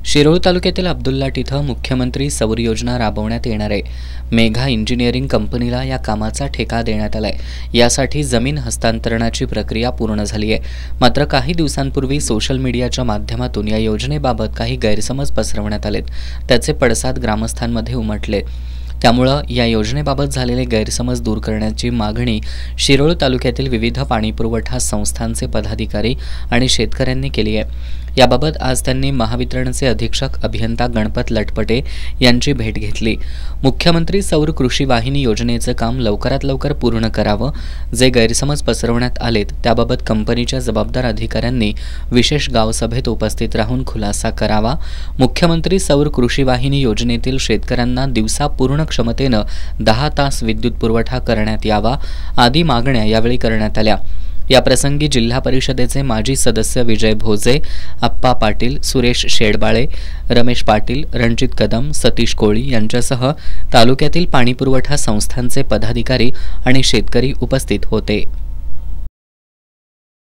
शिरोळ तालुक्यातील अब्दुल्लाट इथं मुख्यमंत्री सौर योजना राबवण्यात येणार आहे। मेघा इंजिनिअरिंग कंपनीला या कामाचा ठेका देण्यात आलाय। यासाठी जमीन हस्तांतरणाची प्रक्रिया पूर्ण झाली आहे। मात्र काही दिवसांपूर्वी सोशल मीडियाच्या माध्यमातून या योजनेबाबत काही गैरसमज पसरवण्यात आलेत। त्याचे पडसाद ग्रामस्थांमध्ये उमटले। त्यामुळे या योजनेबाबत झालेले गैरसमज दूर करण्याची मागणी शिरोळ तालुक्यातील विविध पाणीपुरवठा संस्थांचे पदाधिकारी आणि शेतकऱ्यांनी केली आहे। याबाबत आज त्यांनी महावितरणचे अधीक्षक अभियंता गणपत लटपटे यांची भेट घेतली। मुख्यमंत्री सौर कृषी वाहिनी योजनेचे काम लवकरात लवकर पूर्ण करावं, जे गैरसमज पसरवण्यात आलेत त्याबाबत कंपनीच्या जबाबदार अधिकाऱ्यांनी विशेष गावसभेत उपस्थित राहून खुलासा करावा। मुख्यमंत्री सौर कृषी वाहिनी योजनेतील शेतकऱ्यांना दिवसा पूर्ण क्षमतेने 10 तास विद्युत पुरवठा करण्यात यावा आदी मागण्या यावेळी करण्यात आल्या। या प्रसंगी जिल्हा परिषदेचे माजी सदस्य विजय भोजे, अप्पा पाटील, सुरेश शेडबाळे, रमेश पाटील, रणजित कदम, सतीश कोळी यांच्यासह तालुक्यातील पाणीपुरवठा संस्थांचे पदाधिकारी आणि शेतकरी उपस्थित होते।